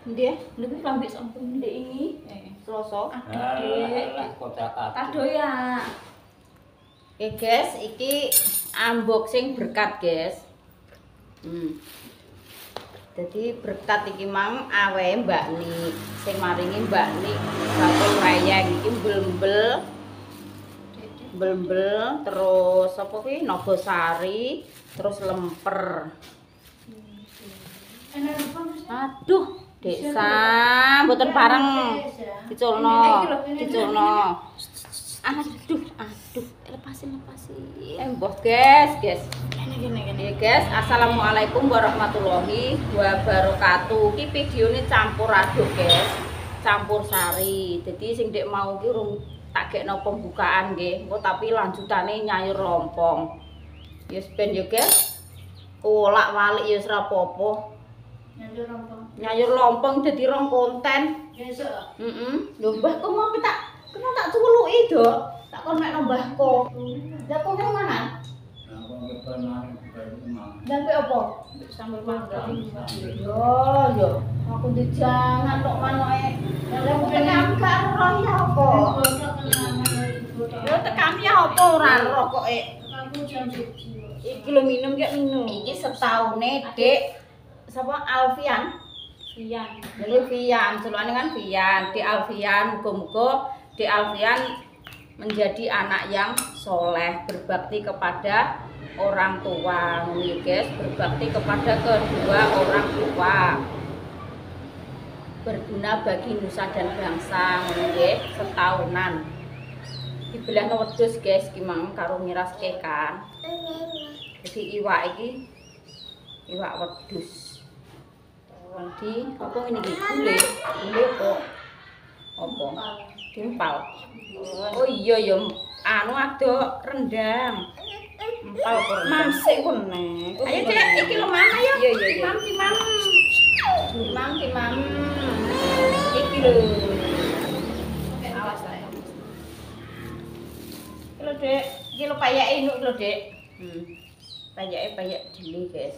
Nggih, niku klambi sampun ndek ini. Selasa. Kado ya. Oke guys, iki unboxing berkat guys. Jadi berkat iki mang awe Mbak Nik. Sing maringi Mbak Nik satu wayang iki mbel-mbel terus apa kuwi Nogosari, terus lemper. Aduh, Desa, mboten bareng diculno. Aduh, lepasin. Mbah guys. Gini guys, assalamualaikum warahmatullahi wabarakatuh. Iki videone campur aduk guys, campur sari. Jadi sing dek mau ki urung tak gekno pembukaan nggih, engko tapi lanjutane nyayur lompong. Yes ben yo guys. Olak-walik ya ora apa-apa. Nyayur lompong dadi rong konten. Besok. Lho Mbah kok ngopi tak culuki, Dok. Tak kon mek Mbahku. Lah kok mana? Dampe apa? Sambel mangga. Yo. Aku dijangan tok manoke. Lah kok tekan karo roh ya apa? Yo tekan ya apa ora roh kok Aku jam 1. iki lho minum kek minum. Iki setaune Dik sapa Alfian? Vian, celukane kan Vian. Dik Alfian, muga-muga Dik Alfian menjadi anak yang soleh, berbakti kepada orang tua, guys, berbakti kepada kedua orang tua, berguna bagi nusa dan bangsa, nggih, setahunan. Dibelah wedhus guys, ki mang karo miraske kan. Jadi iwak iki iwak wedhus. Di apa ini gule apa timpal. Oh iya ya anu aduk rendang empal masik kon nek ayo Dek iki lho mana ya timam iki lho awas ae lho Dek iki lho payake inuk lho Dek payak dili guys.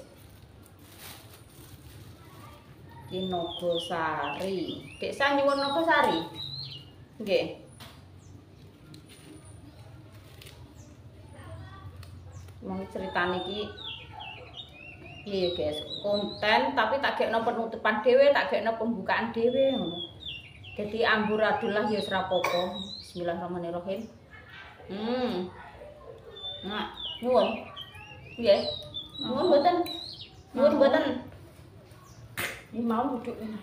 Di Nogosari. Desa nyuwun Nogosari. Nggih. Mau ceritane iki iya guys, konten tapi tak gekno penutupan dhewe, tak gekno pembukaan dhewe ngono. Jadi amburadullah ya ora apa-apa. Bismillahirrahmanirrahim. Nah, nyuwun. Nggih. Nyuwun mboten. Ini mau duduk ini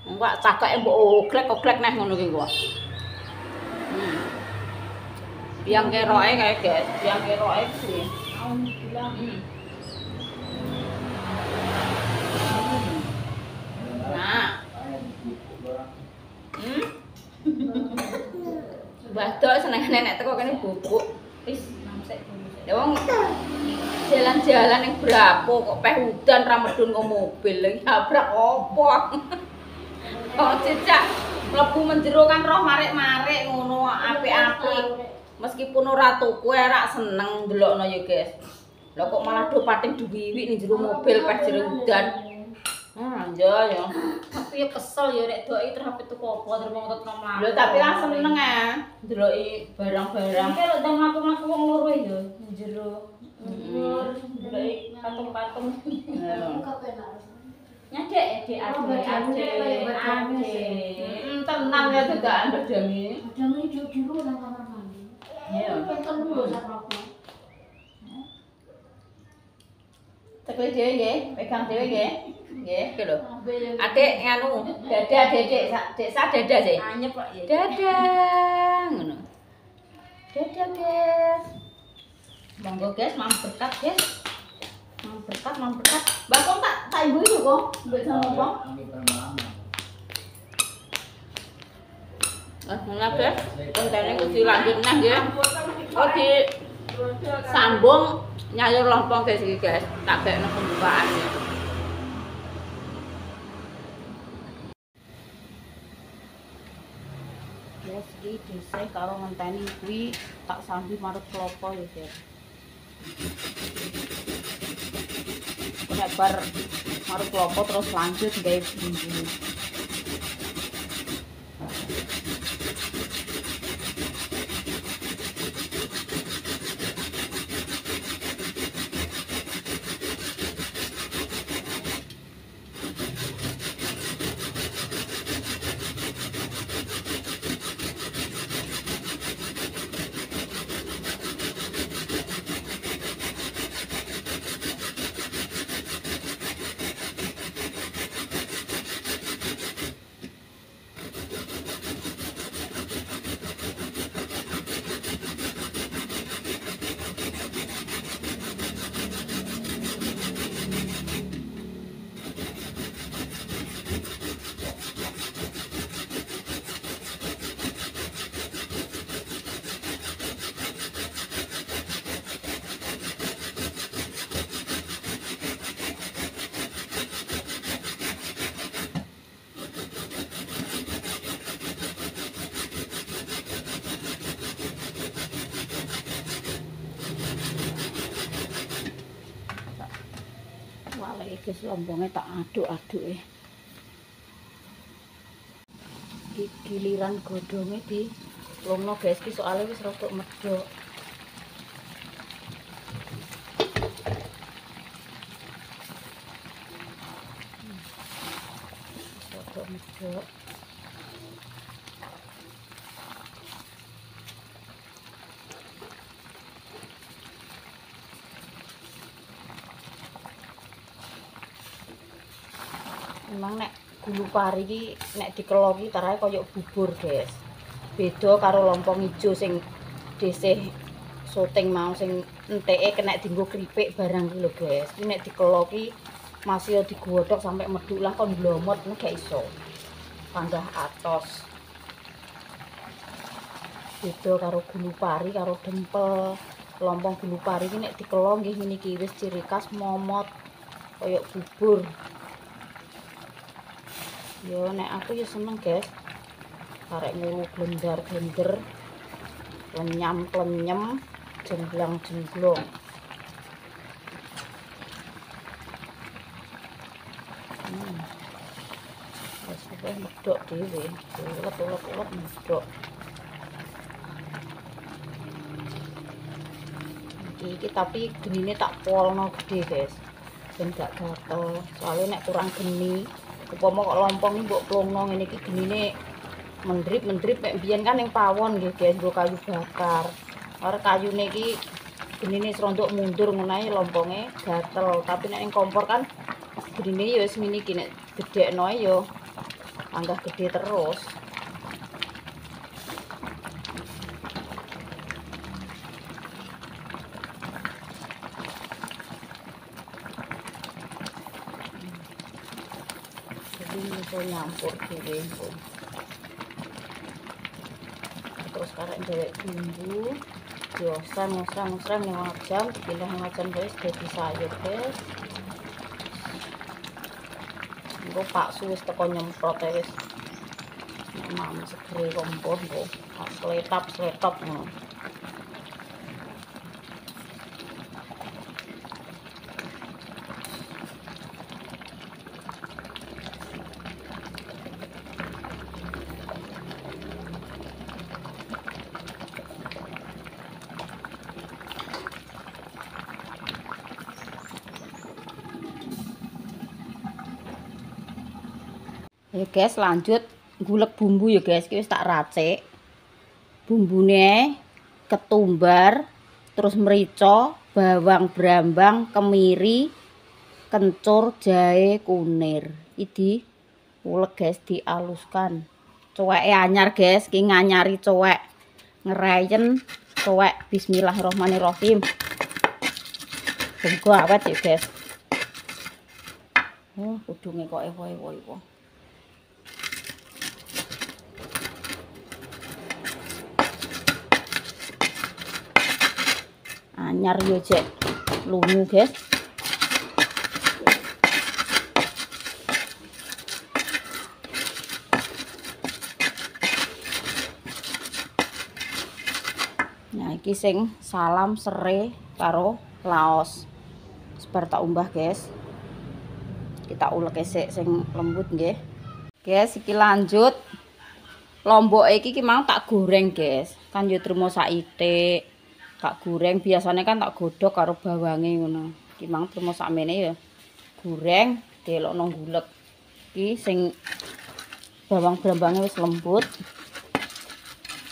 enggak cakake mbok oglek neh ngono ki kok. Biang keroke kae guys, biang keroke sih. Alhamdulillah. Nah. Mbah Dok senengane nek teko kene bubuk. Wis namsek. Ya wong jalan-jalan yang berapa kok peh udan ra medun kok mobil lagi nabrak opo. Kok cecak mlebu menjero kan roh marik-marik ngono apik-apik. Meskipun ora tuku rak seneng ndelokno ya guys. Lah kok malah do pating duwiwi ning jero mobil peh jero udan. Ya. Tapi ya kesel ya nek Dok iki terus HP tuku apa terus wong tetep mlaku. Lho tapi kan seneng ndeloki barang-barang. Iki lho ndang mlaku-mlaku wong loro ya jero. Ndeloki patung-patung. Nyadek Tenang ya dadak bedami. Bedami jero nang kamar mandi. Iya. Pengen lho sak apa. Tekle dhewe nggih, pegang dhewe nggih. Nggih, iki lho. Adik nganu, dadah Dedek, Desa dadah sih. Anyep kok ya. Dadah ngono. Dadah guys. Monggo guys, mam berkat guys. Mam berkat. Mbak kok tak ibu itu kok, mbok sama kok. Nah, guys, kontene kudu lanjut neh nggih. Oh di sambung nyayur lompong guys iki guys. Tak gekno pembukaannya. Guys, iki dhisik karo ngenteni kuwi tak sambi marut klopo ya guys. Nek bar Marut klopo terus lanjut gawe bumbu. Waleke guys lombonge tak aduk-aduk e. Iki giliran godhonge di lomno guys ki soalnya wis rada medhok. Rada medhok. Memang nek gulu pari iki nek dikeloki tarahe kaya bubur, guys. Beda karo lompong ijo sing dhisih syuting mau sing enteke kena dienggo kripik barang iki lho, guys. Iki nek dikeloki masih digodhog sampai medhuk lah kon blomot nek gak iso. Panggah atos. Beda karo gulu pari karo dempel. Lompong gulu pari iki nek dikelok nggih ngene iki wis ciri khas momot kaya bubur. Yo nek aku ya seneng guys karek ngulu glendar-glender lenyam-lenyem jemblang-jemblong. Wis sudah medhok dhewe, ulet-ulet medhok. Iki tapi genine tak polno gede guys ben gak gatel soalnya nek kurang geni upama kok lompong iki mbok plongno ngene iki genine mendrip nek biyen kan ning pawon nggih guys nggo kayu bakar. Ora kayune iki genine serondok mundur ngono ae lomponge gatel, tapi nek ning kompor kan genine ya wis ngene iki nek gedhekno ya anggah gede terus. Ini nyampur dhewe terus karek dhewek bumbu dioseng-oseng 5 jam dipindah 5 jam guys dadi sayur guys. Engko Pak Su wis teko nyemprot wis mam segere kompor kok sletap ngono. Ya guys, lanjut gulek bumbu ya guys, iki wis tak racik. Bumbune ketumbar, terus merica, bawang brambang, kemiri, kencur, jahe, kunir. Iki diulek guys, dialuskan. Cuweke anyar guys, iki nganyari cuwek. Ngreyen cuwek. Bismillahirrahmanirrahim. Bumbu awet ya guys. Oh, kudunge kok ewo-ewo. Anyar yo cek lunyu guys. Nah iki sing salam serai karo laos. Sebar tak umbah guys. Kita tak ulek sik sing lembut nggih. Guys, iki lanjut. Lombok iki mau tak goreng, guys. Kan yo trimo saithik. Tak goreng, biasanya kan tak godhog karo bawange ngono. Iki mang trimo sakmene ya goreng, delokno ngulek. Iki sing bawang brambange wis lembut.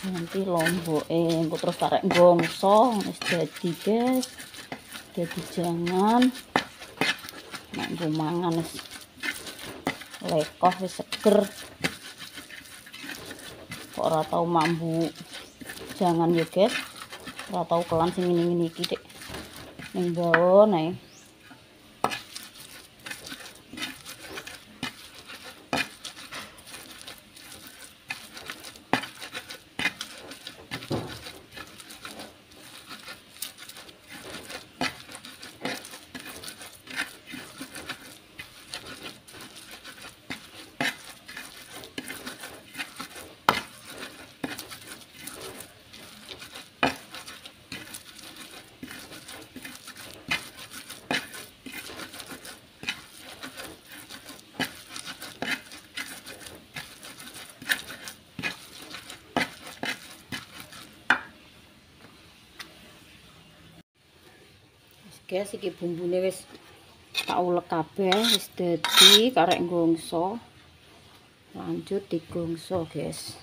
Nanti lomboke engko terus karek gongso wis dadi, guys. Dadi jangan nek nggo mangan wis lekoh wis seger. Kok ora tau mambu jangan ya, guys. Ora tau kelan sing ngene-ngene iki, Dik. Ning bawon ae. Guys, iki bumbune wis tak ulek kabeh, wis dadi karek gongso. Lanjut digongso, guys.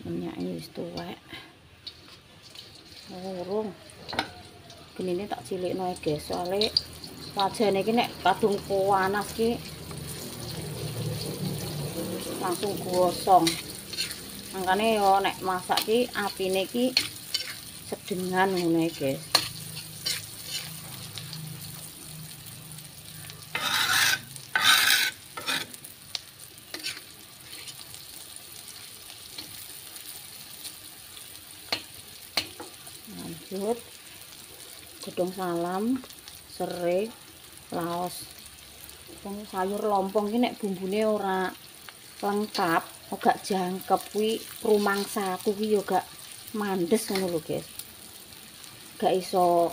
Minyaknya wis tuwek. Urung. Genine tak cilikno guys, soalnya wajane iki nek kadung panas ki langsung gosong. Makane yo nek masak ki apine ki sedengan ngono guys. Lanjut godhong salam, serai, laos. Wong sayur lompong ki nek bumbune ora lengkap, gak jangkep kuwi rumangsaku ki yo gak mandes ngono lho, guys. Gak iso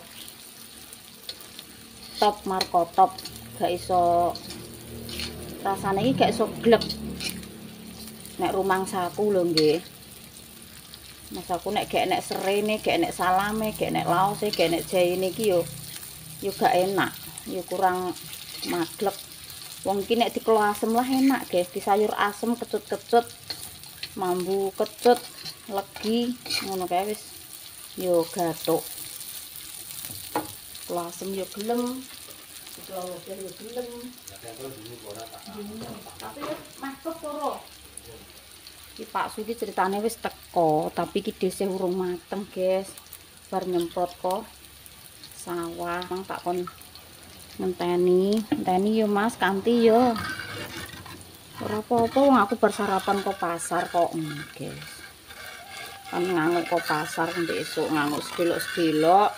top markotop, gak iso rasane iki gak iso glek. Nek rumangsaku lho nggih. Masaku nek gak enek serene, gak enek salame, gak enek laose, gak enek jaine iki yo gak enak, yo kurang maglek. Wong iki nek dikelo asem lah enak, guys. Di sayur asem kecut-kecut, mambu kecut, legi ngono kae wis yo gathuk. Kalau asem yo gelem, kalau lodeh yo gelem. Tapi yo masuk loro. Iki Pak Su iki ceritane wis teko, tapi iki dhisik urung mateng, guys. Bar nyemprot kok sawah, mang tak kon ngenteni yo Mas, kanthi yo. Ora apa-apa wong aku bar sarapan kok pasar kok, guys. Kan nganguk kok pasar ndek esuk nganguk sedelok-sedelok.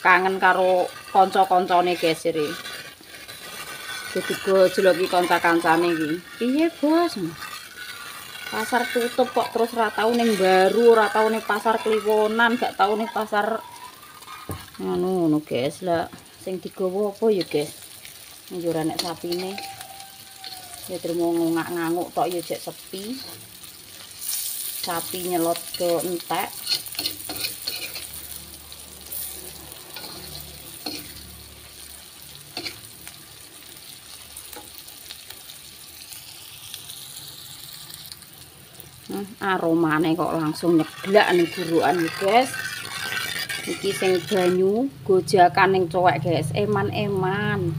Kangen karo kanca-kancane guys iki. Dadi gojloki kanca-kancane iki. Piye, Bos? Pasar tutup kok terus ora tau ning baru, ora tau ning pasar Kliwonan, gak tau ning pasar ngono guys. Lah sing digawa apa ya, guys? Yo ora nek sapine. Ya trimo nganguk tok ya jek sepi. Sapi nyelot ke entek. Aromane kok langsung nyeglak ning burukan iki, guys. Iki sing banyu gojakan ning cowek, guys. Eman-eman.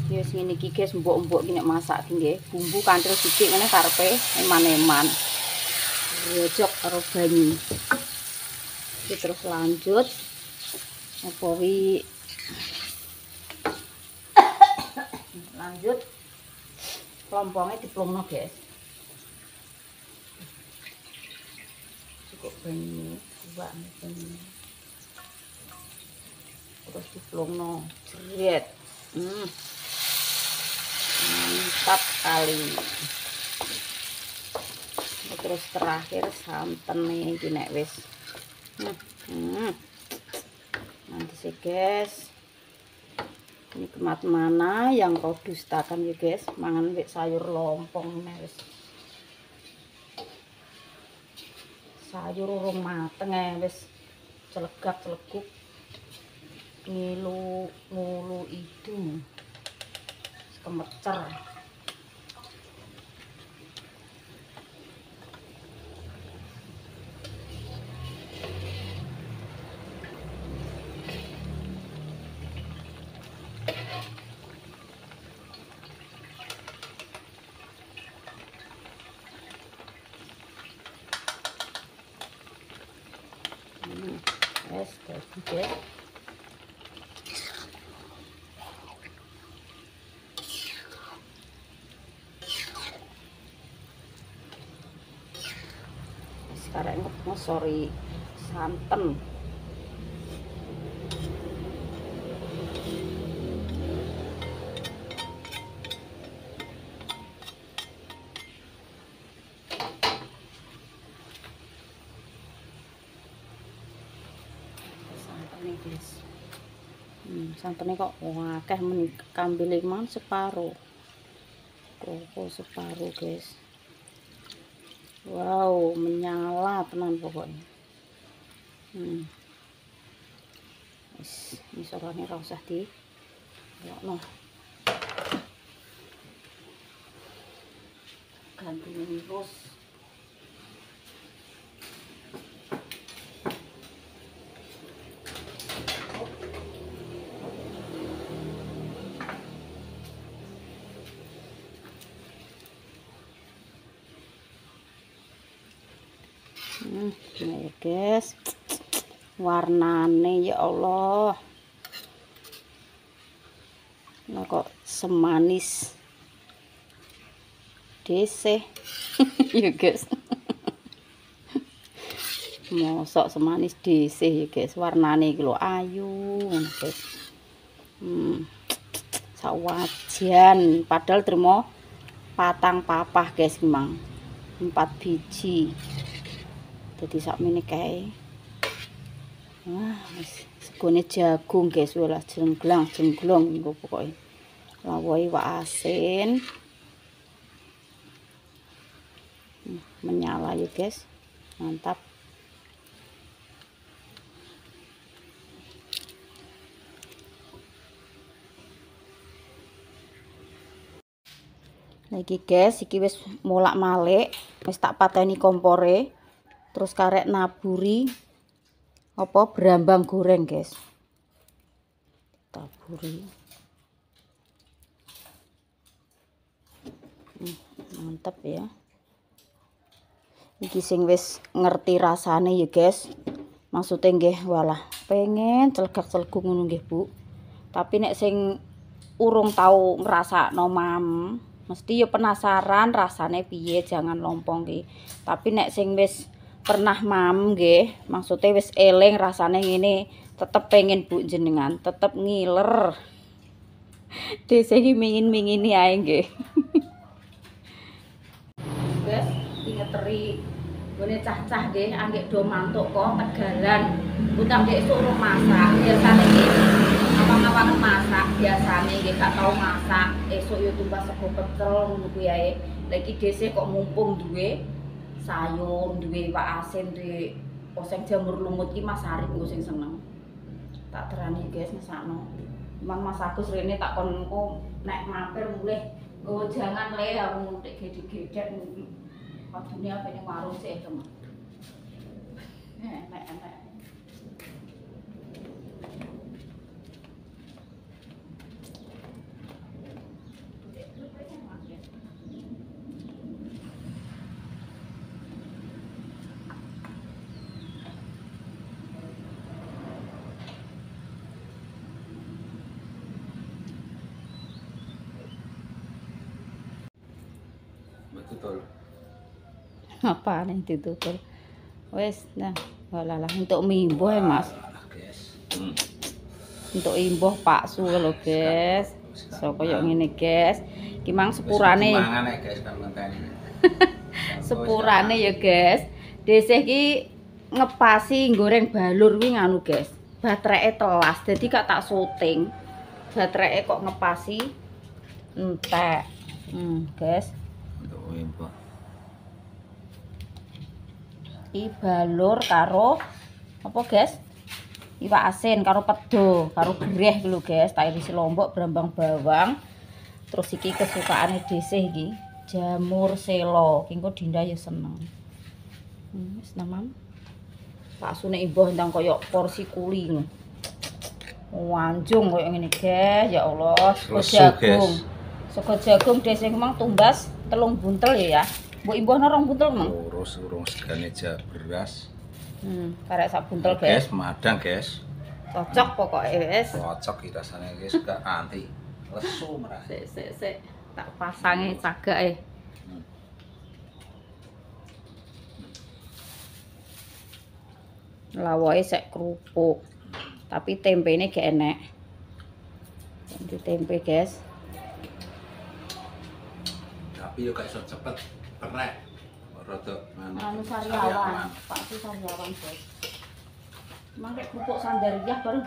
Ya wis ngene iki, guys. Mbok-mbok iki nek masak iki nggih, bumbu kanthil sithik ngene karepe eman-eman. Rojok karo banyu. Iki terus lanjut apa wi lanjut lompongnya diplungno, guys. Cukup banyu, buat banyu. Terus diplungno, jret. Mantap kali. Terus terakhir santan nih iki nek wis. Nanti sih, guys. Nikmat mana yang kau dustakan ya guys, mangan wek sayur lompong wis. Sayur urung mateng wis celegak-celeguk ngilu ngulu itu kemecer. Yes, oke. Sekarang ngosori santen. Guys. Santannya kok akeh men kambil man separuh. Koko separuh, guys. Wow, menyala tenan pokoknya. Wis, misalnya ora usah di no. Ganti terus. Nah ya guys, warnane ya Allah, nah kok semanis DC ya guys. Mosok semanis DC ya guys, warnane iki lho ayu guys. Sawajan padahal terima patang papah guys, memang 4 biji. Jadi sakmene kae. Wah, segone jagung guys, welas jenglong engko pokoke. Lawohe wak asin. Menyala ya guys. Mantap. Lagi guys, iki wis molak-malik, wis tak pateni kompore. Terus karek naburi apa berambang goreng guys, taburi. Mantep ya, iki sing wis ngerti rasane ya guys, maksudnya nggih walah pengen celegak-celeguk ngono nggih Bu, tapi nek sing urung tau ngrasakno mam mesti ya penasaran rasane piye, jangan lompong ki. Tapi nek sing wis pernah mam nggih, maksudnya wis eling rasane ngene, tetep pengen Bu jenengan, tetep ngiler. Dese iki mingin-mingini ae nggih. Guys, ingeteri gone cah-cah nggih, anggek do mantuk kok tegalan. Utang dek suruh masak, biasane iki awang-awang masak, biasane nggih gak tau masak. Esuk yo tumbas sego pecel ngono kuwi ae. Lah iki dese kok mumpung duwe sayur, duwe wak asin, duwe oseng jamur lumut ki Mas Arif engko sing seneng. Tak terani guys ngesakno. Mang Mas Agus rene tak kon engko nek mampir mulih nggo jangan le aku nguntik gedhe-gedhe. Padune apa ning warung sik temen. Enak-enak. Betul. Apa nih ditutul? Wes, nah, walalah untuk mimbo ya Mas. Untuk imbuh paksu lho guys. So koyo ngene guys. Ki mang sepurane. Sepurane ya guys. Desih ki ngepasi goreng balur kuwi nganu guys. Baterainya telas, jadi gak tak syuting. baterai kok ngepasi entek. Guys. Iki balur karo apa, guys? Iwak asin karo pedo, karo gereh iki lho, guys. Tak irisi lombok, brambang bawang. Terus iki kesukaane Desih iki, jamur selo. Ki engko Dinda ya seneng. Wis namam. Paksune imbah ndang koyo porsi kuli ngono. Wanjung koyo ngene, guys. Ya Allah, sego jagung. Sego jagung Desih memang tumbas 3 buntel ya. Mbok imbahno 2 buntel memang. Urung segane jak beras. Karek sak buntel, guys. Guys, madang, guys. Cocok pokoknya, wis. Cocok iki rasane guys, gak anti. Lesu merah. Sik. Tak pasange cagake. Lawoke sek kerupuk. Tapi tempene gak enek. Tempe, guys. Tapi yo gak iso cepet perek. Rada Anu Sariawan, Pak Sariawan, guys. Emang kayak kerupuk Sandariah baru.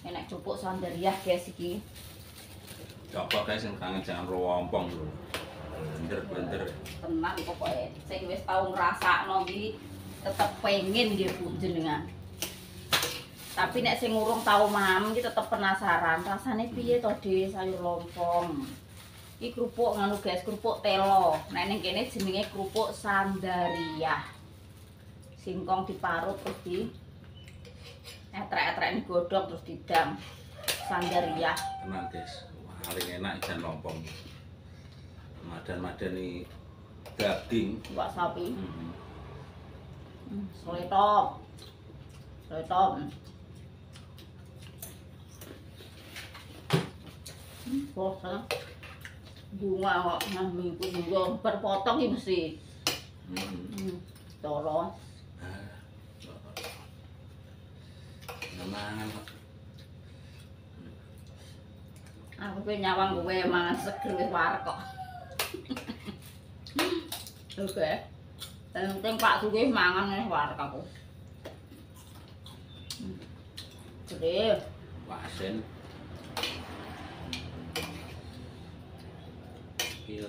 Enak kerupuk Sandariah, guys, iki. coba guys yang kangen jangan rowompong lho. Blender. Tenang pokoknya. Sing wis tau ngrasakno iki tetep pengen nggih Bu jenengan. Tapi nek sing urung tau mam iki tetep penasaran rasane piye to De sayur lompong. Iki kerupuk nganu guys, kerupuk telo. Nek ning kene jenenge kerupuk Sandariah. Singkong diparut terus di etrek-etrek digodhog terus didang. Sandariah. Tenang guys, paling enak ikan lompong. Madan-madani daging Iwak sapi. Soletop. Bosan. Bunga kok ngambil bunga berpotong iki mesti. Toro. Mangan. Aku pengen nyawang kowe mangan seger wis warek kok. Oke. Penting Pak Sugih mangan wis warek aku. Gede. Wasen. Iya,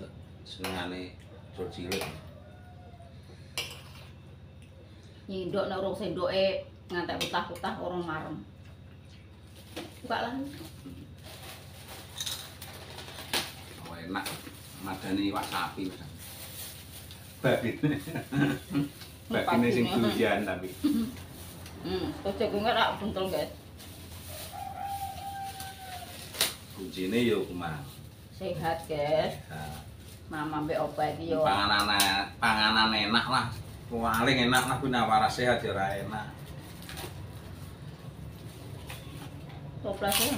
senengane perut cilik. Nyindok nek urung sendoke ngantek putah-putah orang marem. Buka lah. Oh, enak madani iwak sapi. Bagine. Bagine sing doyan tapi. Terus jagungnya rak buntel, guys. Kuncine yo kuman. Sehat, guys. Mama mbek obat iki yo. Panganan enak lah. Paling enak lah kuwi nawara sehat ya ora enak. Toplasnya.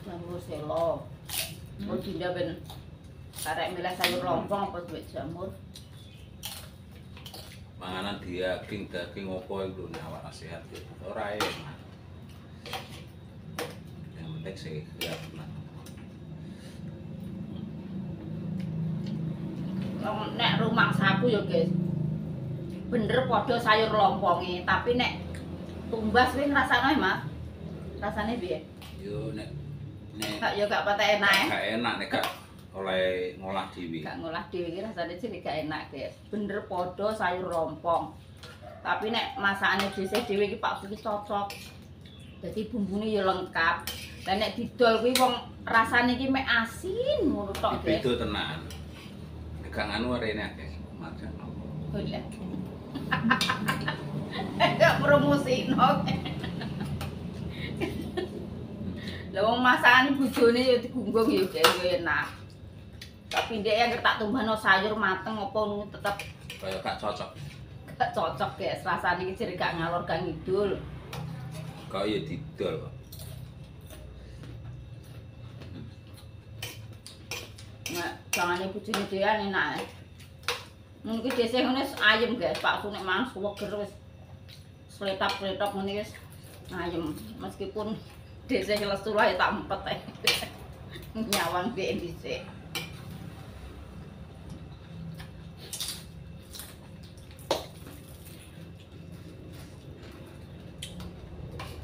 Jamur selo. Oh Dinda ben karek milih sayur lompong apa duit jamur. Panganan daging opo iku nawara sehat ya. Ora enak. Yang penting sehat. Nek rumah saku ya guys, bener podo sayur lompongnya, tapi nek tumbas wis rasane mas, rasane piye? Yo nek Ya gak patah enak ya? gak enak nek gak oleh ngolah dhewe. Gak ngolah dhewe iki rasane jadi gak enak guys. Bener podo sayur lompong, tapi nek masakane dhewe iki Pak Sugih cocok. Jadi bumbune ya lengkap. Lah nek didol kuwi wong rasane iki mek asin ngono tok guys. Beda tenan. Gak nganu rene akeh makan. Oh iya. Gak promosino. Lah wong masakane bojone ya digunggung ya enak. Tapi ndek yang tak tumbahno sayur mateng apa ngono tetep Kaya gak cocok. gak cocok guys. Rasane iki jere gak ngalor gak ngidul. Kok ya didol kok. Nah, jangane bojone dhewean enak. Mungkin dhisik ngene ayem guys, Pak Su nek mangan suweger wis sletap-sletap ngene wis ayem. Meskipun dhisik lesu wae tak empet nyawang dhek dhisik.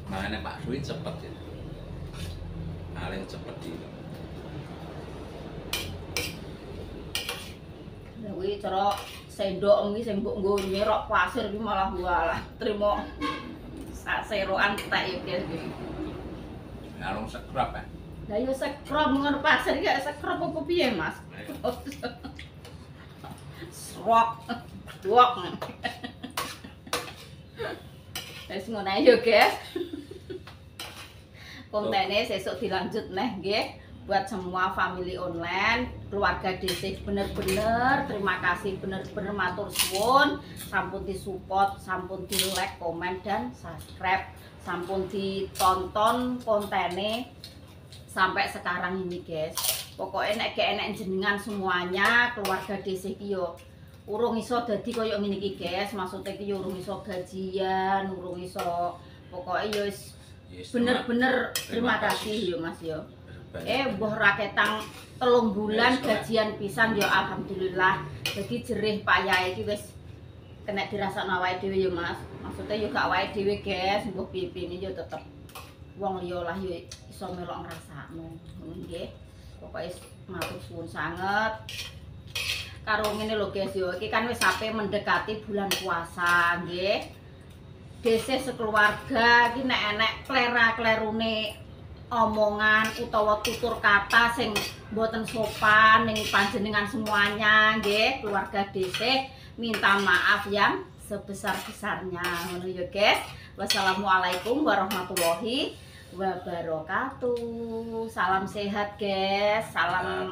Makanya Pak Dwi cepet ya. Paling cepet itu. Lha kuwi cara sendok iki sing mbok nggo nyerok pasir iki malah walah trimo sak serokan tak ya guys. Ngarung sekrap ya. Lah yo sekrop ngono pasir iki sekrop apa piye, Mas? Srok. Duok. Wis ngono ae yo, guys. Kontennya sesuk dilanjut neh nggih. Buat semua family online, keluarga DC bener-bener terima kasih, bener-bener matur suwun, sampun disupport, sampun di like, komen dan subscribe, sampun ditonton kontennya sampai sekarang ini guys. Pokoknya nek enek jenengan semuanya keluarga DC ki yo urung iso dadi koyo ngene iki guys, maksudnya ki yo urung iso gajian, urung iso pokoknya yo bener-bener terima kasih yo Mas yo. Mbah raketang 3 bulan gajian pisan ya alhamdulillah. Jadi jerih payahe iki wis kena dirasakno awake dhewe ya Mas. Maksudnya yo gak awake dhewe guys, mbah pipi yo tetep wong liya lah yo iso melok ngrasakno. Ngono nggih. Pokoke matur suwun sanget. Karo ngene lho guys yo, iki kan wis sampe mendekati bulan puasa nggih. DC sekeluarga iki nek enek klera-klerune omongan utawa tutur kata sing mboten sopan ning panjenengan semuanya nggih keluarga DC minta maaf yang sebesar-besarnya ngono ya guys. Wassalamualaikum warahmatullahi wabarakatuh. Salam sehat guys. Salam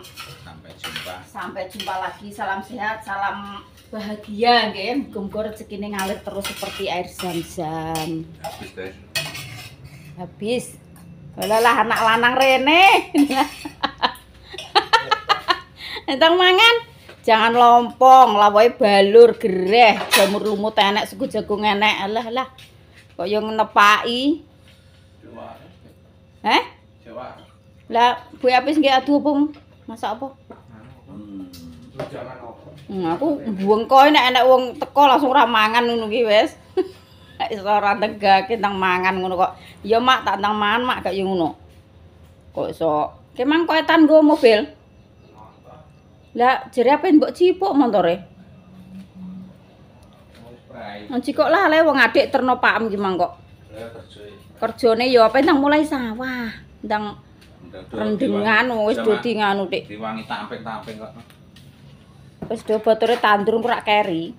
sampai jumpa lagi. Salam sehat, salam bahagia nggih. Muga-muga rezekine ngalir terus seperti air zam-zam. Habis guys. Habis. Lah anak lanang rene. Entang mangan. Jangan lompong, lawahe balur gereh, jamur lumut enek, suku jagung enek. Alah. Kok yo ngenepaki. Heh? Jawa. Lah, Bu Apis nggih adu apa? Masak apa? Jangan apa. Aku buengko nek enek wong teko langsung ora mangan ngono ki wis. Iso ora tegake nang mangan ngono kok. Ya mak tak nang mangan mak gak yo ngono. Kok iso kemang kok etan nggo mobil. Lah jere apa mbok cipuk montore? Nanti kok lah le wong adik terno pakem ki mang kok. Kerjane ya apa nang mulai sawah, ndang rendengan wis do di nganu Dik. Diwangi tamping-tamping kok. Wis do botore tandur ora keri.